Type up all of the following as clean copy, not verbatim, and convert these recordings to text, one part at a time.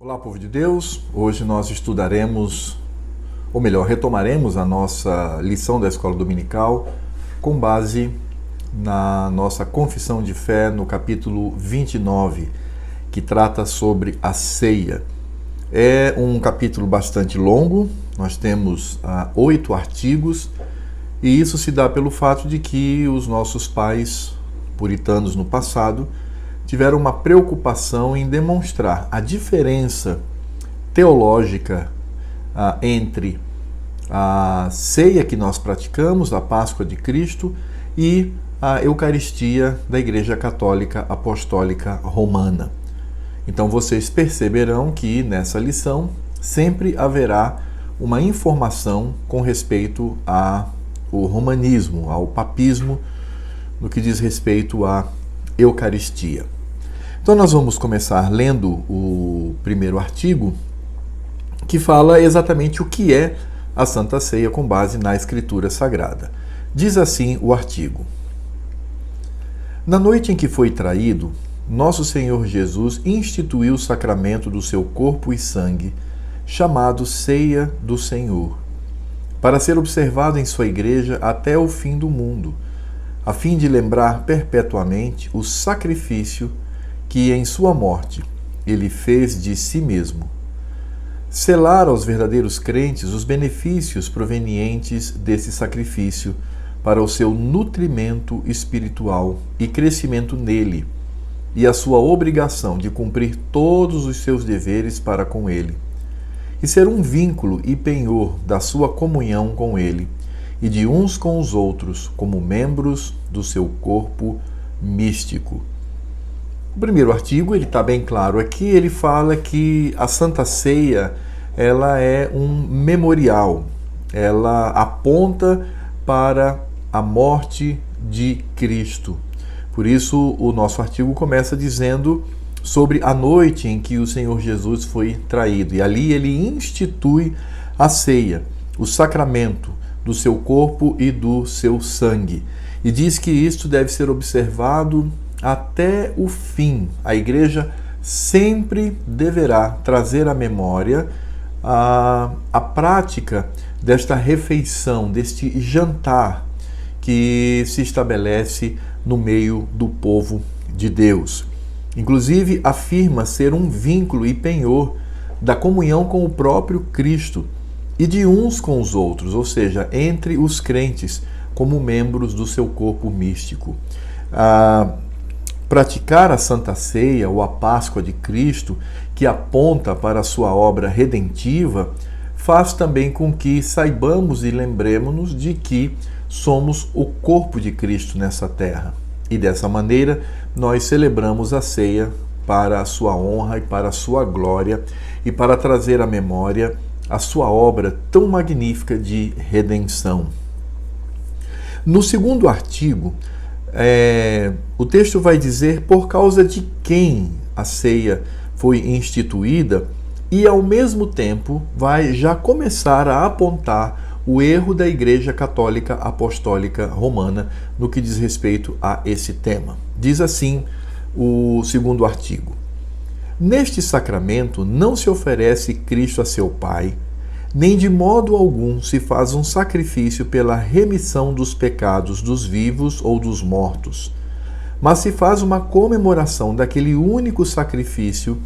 Olá, povo de Deus! Hoje nós estudaremos, ou melhor, retomaremos a nossa lição da Escola Dominical com base na nossa confissão de fé no capítulo 29, que trata sobre a ceia. É um capítulo bastante longo, nós temos 8 artigos, e isso se dá pelo fato de que os nossos pais puritanos no passado tiveram uma preocupação em demonstrar a diferença teológica entre a ceia que nós praticamos, a Páscoa de Cristo, e a Eucaristia da Igreja Católica Apostólica Romana. Então vocês perceberão que nessa lição sempre haverá uma informação com respeito ao romanismo, ao papismo, no que diz respeito à Eucaristia. Então nós vamos começar lendo o primeiro artigo, que fala exatamente o que é a Santa Ceia com base na Escritura Sagrada. Diz assim o artigo: Na noite em que foi traído, nosso Senhor Jesus instituiu o sacramento do seu corpo e sangue, chamado Ceia do Senhor, para ser observado em sua igreja até o fim do mundo, a fim de lembrar perpetuamente o sacrifício que em sua morte ele fez de si mesmo. Selar aos verdadeiros crentes os benefícios provenientes desse sacrifício para o seu nutrimento espiritual e crescimento nele, e a sua obrigação de cumprir todos os seus deveres para com ele, e ser um vínculo e penhor da sua comunhão com ele, e de uns com os outros, como membros do seu corpo místico. O primeiro artigo, ele está bem claro aqui, ele fala que a Santa Ceia, ela é um memorial, ela aponta para a morte de Cristo. Por isso, o nosso artigo começa dizendo sobre a noite em que o Senhor Jesus foi traído. E ali ele institui a ceia, o sacramento do seu corpo e do seu sangue. E diz que isto deve ser observado até o fim. A igreja sempre deverá trazer à memória a prática desta refeição, deste jantar que se estabelece no meio do povo de Deus. Inclusive, afirma ser um vínculo e penhor da comunhão com o próprio Cristo e de uns com os outros, ou seja, entre os crentes, como membros do seu corpo místico. Praticar a Santa Ceia ou a Páscoa de Cristo, que aponta para a sua obra redentiva, faz também com que saibamos e lembremos-nos de que somos o corpo de Cristo nessa terra. E dessa maneira, nós celebramos a ceia para a sua honra e para a sua glória e para trazer à memória a sua obra tão magnífica de redenção. No segundo artigo, o texto vai dizer por causa de quem a ceia foi instituída e, ao mesmo tempo, vai já começar a apontar o erro da Igreja Católica Apostólica Romana no que diz respeito a esse tema. Diz assim o segundo artigo: Neste sacramento não se oferece Cristo a seu Pai, nem de modo algum se faz um sacrifício pela remissão dos pecados dos vivos ou dos mortos, mas se faz uma comemoração daquele único sacrifício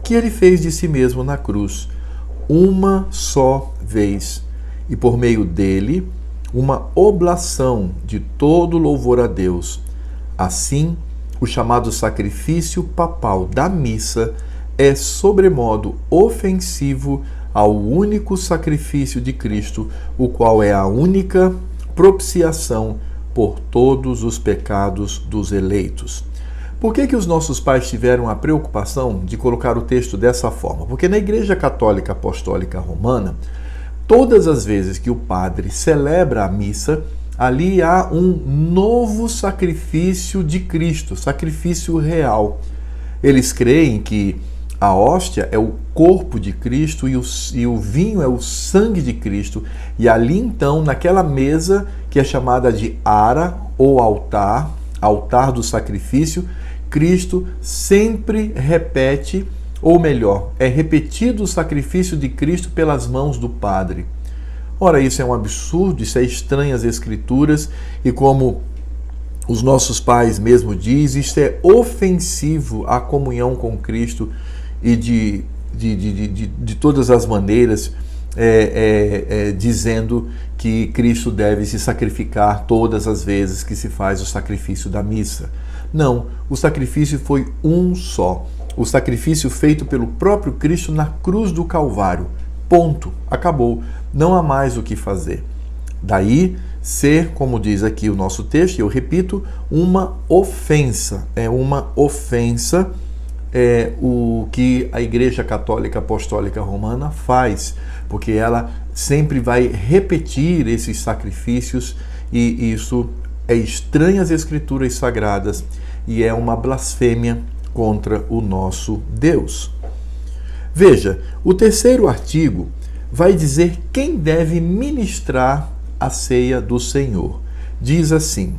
que ele fez de si mesmo na cruz, uma só vez, e por meio dele, uma oblação de todo louvor a Deus. Assim, o chamado sacrifício papal da missa é sobremodo ofensivo ao único sacrifício de Cristo, o qual é a única propiciação por todos os pecados dos eleitos. Por que os nossos pais tiveram a preocupação de colocar o texto dessa forma? Porque na Igreja Católica Apostólica Romana, todas as vezes que o padre celebra a missa, ali há um novo sacrifício de Cristo, sacrifício real. Eles creem que a hóstia é o corpo de Cristo e o vinho é o sangue de Cristo. E ali então, naquela mesa que é chamada de ara ou altar do sacrifício, Cristo sempre repete ou melhor, é repetido o sacrifício de Cristo pelas mãos do Padre. Ora, isso é um absurdo, isso é estranho às Escrituras, e como os nossos pais mesmo dizem, isso é ofensivo à comunhão com Cristo e de todas as maneiras, dizendo que Cristo deve se sacrificar todas as vezes que se faz o sacrifício da missa. Não, o sacrifício foi um só. O sacrifício feito pelo próprio Cristo na cruz do Calvário. Ponto. Acabou. Não há mais o que fazer. Daí ser, como diz aqui o nosso texto, e eu repito, uma ofensa. É uma ofensa o que a Igreja Católica Apostólica Romana faz, porque ela sempre vai repetir esses sacrifícios, e isso é estranho às Escrituras Sagradas e é uma blasfêmia contra o nosso Deus. Veja, o terceiro artigo vai dizer quem deve ministrar a ceia do Senhor. Diz assim: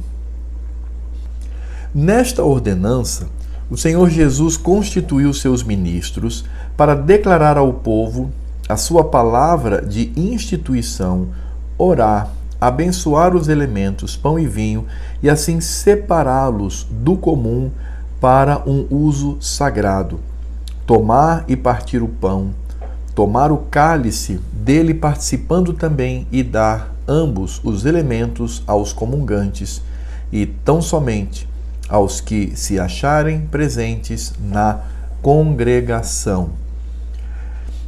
nesta ordenança, o Senhor Jesus constituiu seus ministros para declarar ao povo a sua palavra de instituição, orar, abençoar os elementos, pão e vinho, e assim separá-los do comum para um uso sagrado. Tomar e partir o pão, tomar o cálice, dele participando também, e dar ambos os elementos aos comungantes, e tão somente aos que se acharem presentes na congregação.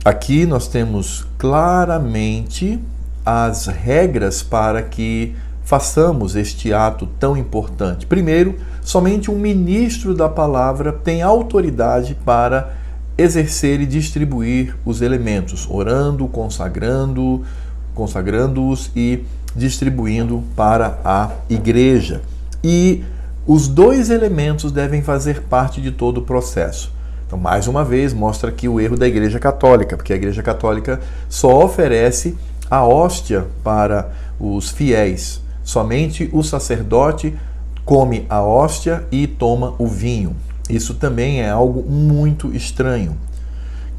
Aqui nós temos claramente as regras para que façamos este ato tão importante. Primeiro, somente um ministro da palavra tem autoridade para exercer e distribuir os elementos, orando, consagrando-os e distribuindo para a igreja. E os dois elementos devem fazer parte de todo o processo. Então, mais uma vez, mostra aqui o erro da Igreja Católica, porque a Igreja Católica só oferece a hóstia para os fiéis. Somente o sacerdote come a hóstia e toma o vinho. Isso também é algo muito estranho.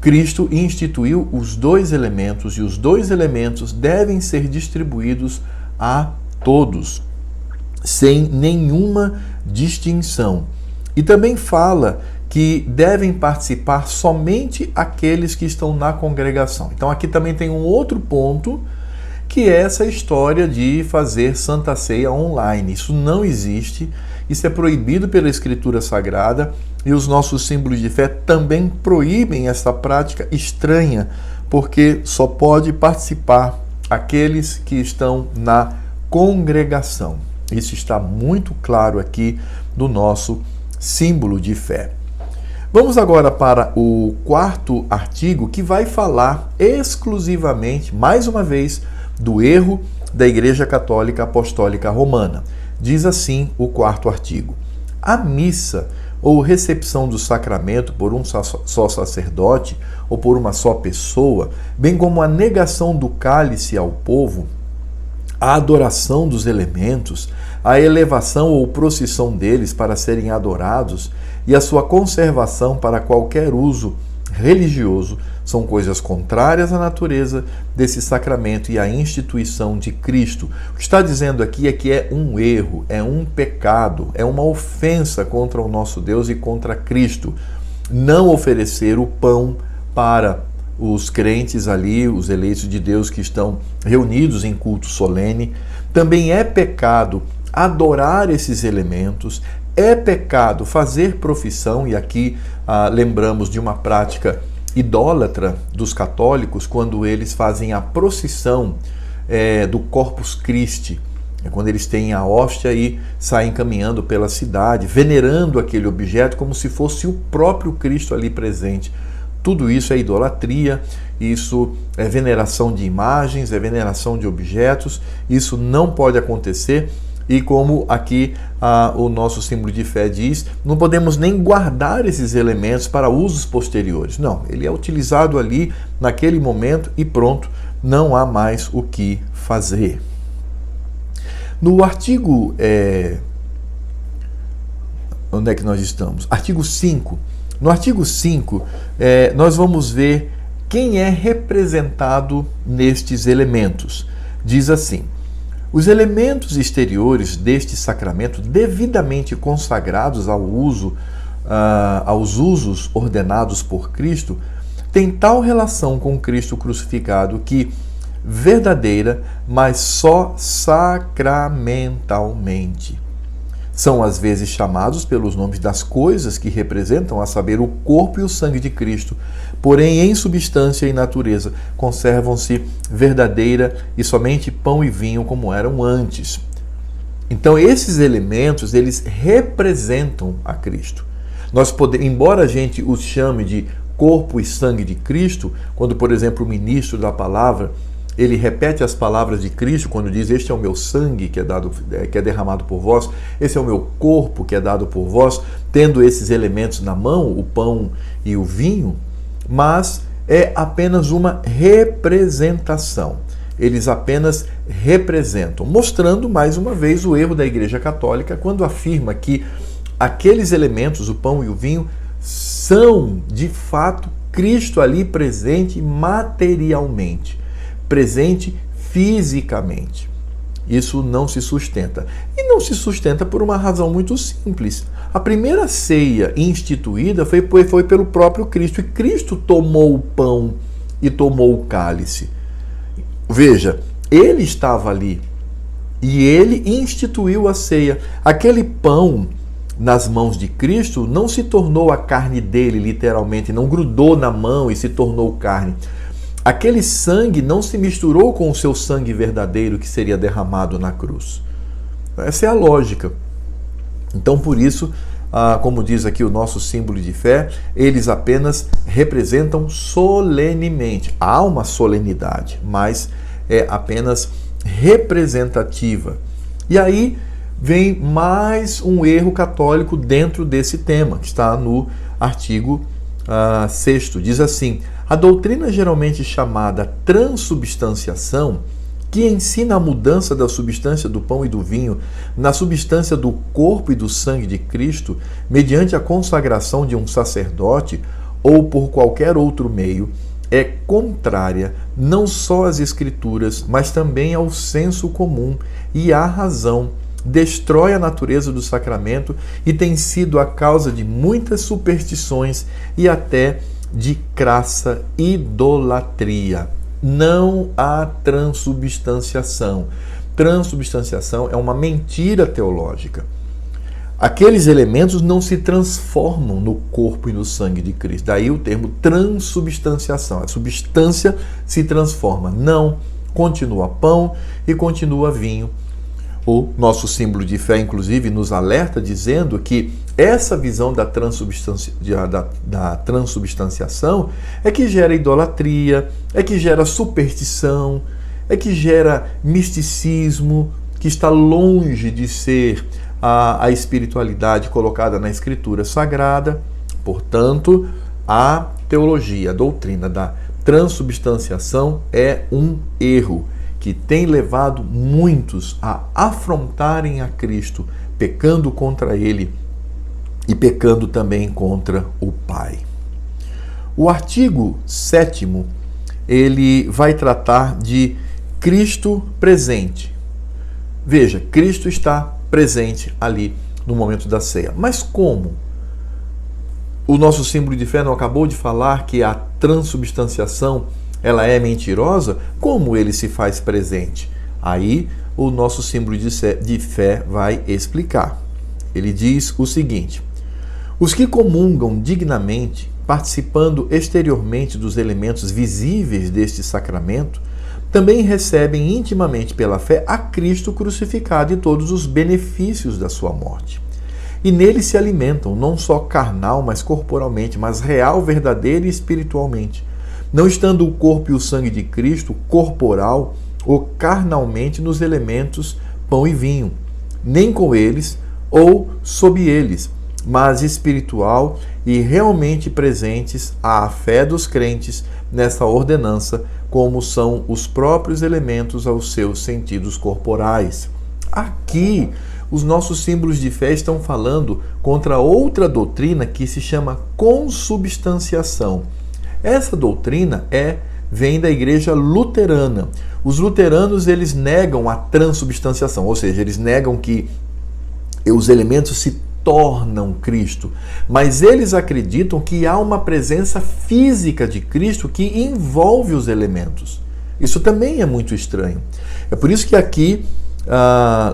Cristo instituiu os dois elementos, e os dois elementos devem ser distribuídos a todos, sem nenhuma distinção. E também fala que devem participar somente aqueles que estão na congregação. Então aqui também tem um outro ponto, que é essa história de fazer Santa Ceia online. Isso não existe, isso é proibido pela Escritura Sagrada, e os nossos símbolos de fé também proíbem essa prática estranha, porque só pode participar aqueles que estão na congregação. Isso está muito claro aqui no nosso símbolo de fé. Vamos agora para o quarto artigo, que vai falar exclusivamente, mais uma vez, do erro da Igreja Católica Apostólica Romana. Diz assim o quarto artigo: a missa ou recepção do sacramento por um só sacerdote ou por uma só pessoa, bem como a negação do cálice ao povo, a adoração dos elementos, a elevação ou procissão deles para serem adorados e a sua conservação para qualquer uso religioso, são coisas contrárias à natureza desse sacramento e à instituição de Cristo. O que está dizendo aqui é que é um erro, é um pecado, é uma ofensa contra o nosso Deus e contra Cristo não oferecer o pão para os crentes ali, os eleitos de Deus que estão reunidos em culto solene. Também é pecado adorar esses elementos, é pecado fazer profissão, e aqui lembramos de uma prática idólatra dos católicos, quando eles fazem a procissão do Corpus Christi, quando eles têm a hóstia e saem caminhando pela cidade, venerando aquele objeto como se fosse o próprio Cristo ali presente. Tudo isso é idolatria, isso é veneração de imagens, é veneração de objetos, isso não pode acontecer. E como aqui o nosso símbolo de fé diz, não podemos nem guardar esses elementos para usos posteriores. Não, ele é utilizado ali naquele momento e pronto, não há mais o que fazer. No artigo... onde é que nós estamos? Artigo 5 No artigo 5, nós vamos ver quem é representado nestes elementos. Diz assim: os elementos exteriores deste sacramento, devidamente consagrados aos usos ordenados por Cristo, têm tal relação com Cristo crucificado que verdadeira, mas só sacramentalmente. São às vezes chamados pelos nomes das coisas que representam, a saber, o corpo e o sangue de Cristo, porém em substância e natureza conservam-se verdadeira e somente pão e vinho como eram antes. Então esses elementos, eles representam a Cristo. Embora a gente os chame de corpo e sangue de Cristo, quando, por exemplo, o ministro da palavra, ele repete as palavras de Cristo quando diz: este é o meu sangue que é derramado por vós, esse é o meu corpo que é dado por vós, tendo esses elementos na mão, o pão e o vinho, mas é apenas uma representação. Eles apenas representam, mostrando mais uma vez o erro da Igreja Católica quando afirma que aqueles elementos, o pão e o vinho, são de fato Cristo ali presente materialmente, presente fisicamente. Isso não se sustenta. E não se sustenta por uma razão muito simples. A primeira ceia instituída foi pelo próprio Cristo. E Cristo tomou o pão e tomou o cálice. Veja, ele estava ali e ele instituiu a ceia. Aquele pão nas mãos de Cristo não se tornou a carne dele, literalmente, não grudou na mão e se tornou carne. Aquele sangue não se misturou com o seu sangue verdadeiro que seria derramado na cruz. Essa é a lógica. Então, por isso, como diz aqui o nosso símbolo de fé, eles apenas representam solenemente. Há uma solenidade, mas é apenas representativa. E aí vem mais um erro católico dentro desse tema, que está no artigo 6º. Diz assim: a doutrina geralmente chamada transubstanciação, que ensina a mudança da substância do pão e do vinho na substância do corpo e do sangue de Cristo, mediante a consagração de um sacerdote ou por qualquer outro meio, é contrária não só às Escrituras, mas também ao senso comum e à razão, destrói a natureza do sacramento e tem sido a causa de muitas superstições e até de crassa idolatria. Não há transubstanciação. Transubstanciação é uma mentira teológica. Aqueles elementos não se transformam no corpo e no sangue de Cristo. Daí o termo transubstanciação. A substância se transforma. Não, continua pão e continua vinho. O nosso símbolo de fé, inclusive, nos alerta dizendo que essa visão da transubstanciação é que gera idolatria, é que gera superstição, é que gera misticismo, que está longe de ser a espiritualidade colocada na Escritura Sagrada. Portanto, a teologia, a doutrina da transubstanciação é um erro que tem levado muitos a afrontarem a Cristo, pecando contra Ele e pecando também contra o Pai. O artigo 7º, ele vai tratar de Cristo presente. Veja, Cristo está presente ali no momento da ceia. Mas como? O nosso símbolo de fé não acabou de falar que a transubstanciação ela é mentirosa? Como ele se faz presente? Aí o nosso símbolo de fé vai explicar. Ele diz o seguinte: os que comungam dignamente, participando exteriormente dos elementos visíveis deste sacramento, também recebem intimamente pela fé a Cristo crucificado e todos os benefícios da sua morte. E nele se alimentam, não só carnal, mas corporalmente, mas real, verdadeiro e espiritualmente, não estando o corpo e o sangue de Cristo corporal ou carnalmente nos elementos pão e vinho, nem com eles ou sob eles, mas espiritual e realmente presentes à fé dos crentes nessa ordenança, como são os próprios elementos aos seus sentidos corporais. Aqui, os nossos símbolos de fé estão falando contra outra doutrina que se chama consubstanciação. Essa doutrina vem da igreja luterana. Os luteranos, eles negam a transubstanciação, ou seja, eles negam que os elementos se tornam Cristo, mas eles acreditam que há uma presença física de Cristo que envolve os elementos. Isso também é muito estranho. É por isso que aqui,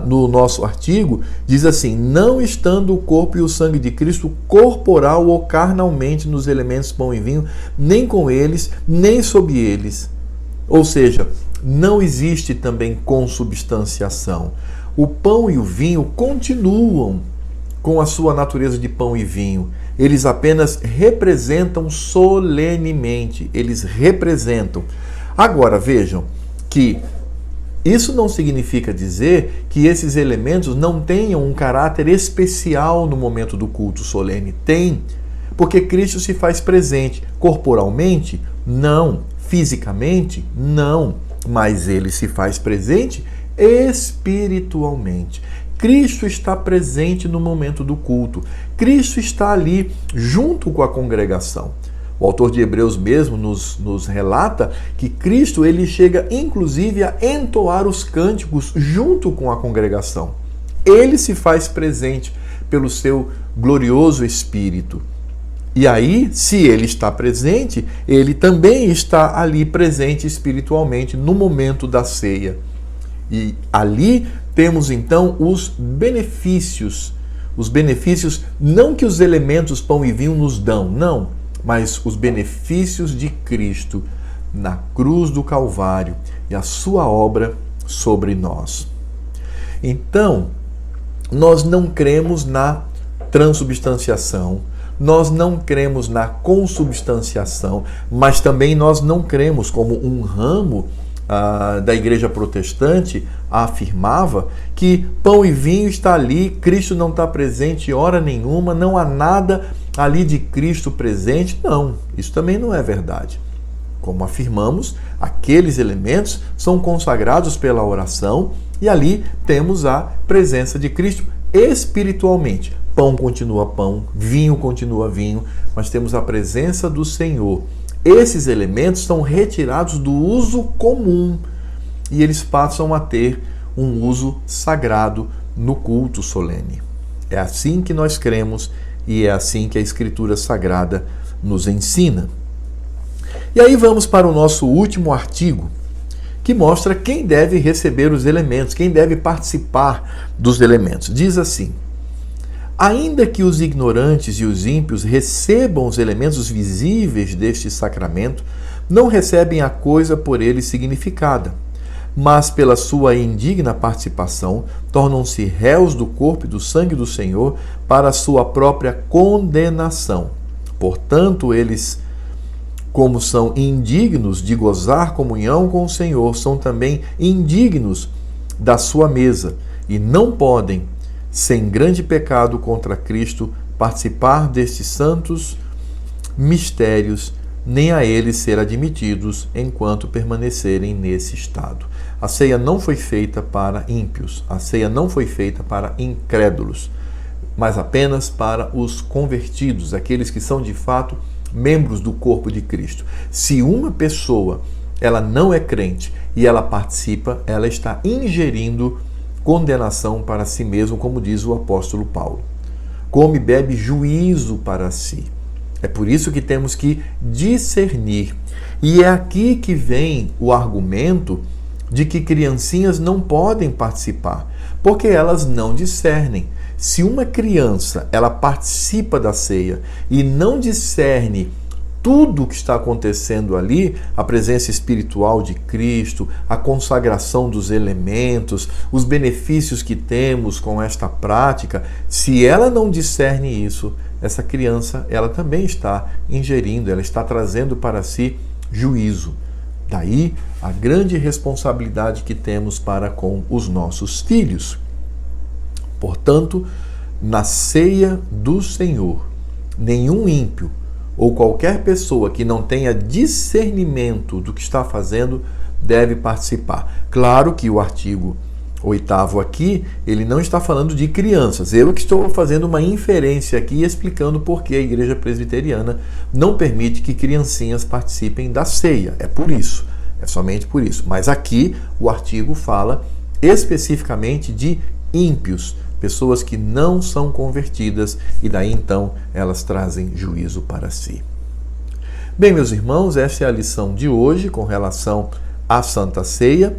no nosso artigo, diz assim: não estando o corpo e o sangue de Cristo corporal ou carnalmente nos elementos pão e vinho, nem com eles, nem sob eles. Ou seja, não existe também consubstanciação. O pão e o vinho continuam com a sua natureza de pão e vinho. Eles apenas representam solenemente. Eles representam. Agora, vejam que isso não significa dizer que esses elementos não tenham um caráter especial no momento do culto solene. Tem, porque Cristo se faz presente. Corporalmente? Não. Fisicamente? Não. Mas ele se faz presente espiritualmente. Cristo está presente no momento do culto. Cristo está ali junto com a congregação. O autor de Hebreus mesmo nos relata que Cristo, ele chega inclusive a entoar os cânticos junto com a congregação. Ele se faz presente pelo seu glorioso Espírito. E aí, se ele está presente, ele também está ali presente espiritualmente no momento da ceia. E ali temos então os benefícios não que os elementos pão e vinho nos dão, não, mas os benefícios de Cristo na cruz do Calvário e a sua obra sobre nós. Então, nós não cremos na transubstanciação, nós não cremos na consubstanciação, mas também nós não cremos, como um ramo da igreja protestante afirmava, que pão e vinho está ali, Cristo não está presente hora nenhuma, não há nada ali de Cristo presente. Não, isso também não é verdade. Como afirmamos, aqueles elementos são consagrados pela oração e ali temos a presença de Cristo espiritualmente. Pão continua pão, vinho continua vinho, mas temos a presença do Senhor. Esses elementos são retirados do uso comum e eles passam a ter um uso sagrado no culto solene. É assim que nós cremos e é assim que a Escritura Sagrada nos ensina. E aí vamos para o nosso último artigo, que mostra quem deve receber os elementos, quem deve participar dos elementos. Diz assim: ainda que os ignorantes e os ímpios recebam os elementos visíveis deste sacramento, não recebem a coisa por ele significada, mas pela sua indigna participação tornam-se réus do corpo e do sangue do Senhor para a sua própria condenação. Portanto, eles, como são indignos de gozar comunhão com o Senhor, são também indignos da sua mesa e não podem, sem grande pecado contra Cristo, participar destes santos mistérios, nem a eles ser admitidos enquanto permanecerem nesse estado. A ceia não foi feita para ímpios, a ceia não foi feita para incrédulos, mas apenas para os convertidos, aqueles que são de fato membros do corpo de Cristo. Se uma pessoa ela não é crente e ela participa, ela está ingerindo condenação para si mesmo, como diz o apóstolo Paulo. Come e bebe juízo para si. É por isso que temos que discernir. E é aqui que vem o argumento de que criancinhas não podem participar, porque elas não discernem. Se uma criança ela participa da ceia e não discerne tudo o que está acontecendo ali, a presença espiritual de Cristo, a consagração dos elementos, os benefícios que temos com esta prática, se ela não discerne isso, essa criança ela também está ingerindo, ela está trazendo para si juízo. Daí a grande responsabilidade que temos para com os nossos filhos. Portanto, na ceia do Senhor, nenhum ímpio ou qualquer pessoa que não tenha discernimento do que está fazendo deve participar. Claro que o artigo oitavo aqui, ele não está falando de crianças. Eu que estou fazendo uma inferência aqui e explicando por que a Igreja Presbiteriana não permite que criancinhas participem da ceia. É por isso, é somente por isso. Mas aqui o artigo fala especificamente de ímpios, pessoas que não são convertidas, e daí então elas trazem juízo para si. Bem, meus irmãos, essa é a lição de hoje com relação à Santa Ceia.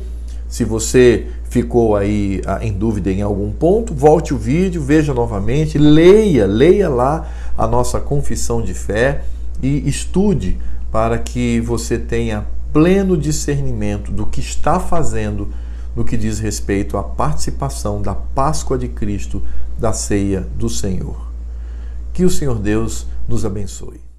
Se você ficou aí em dúvida em algum ponto, volte o vídeo, veja novamente, leia lá a nossa confissão de fé e estude para que você tenha pleno discernimento do que está fazendo no que diz respeito à participação da Páscoa de Cristo, da ceia do Senhor. Que o Senhor Deus nos abençoe.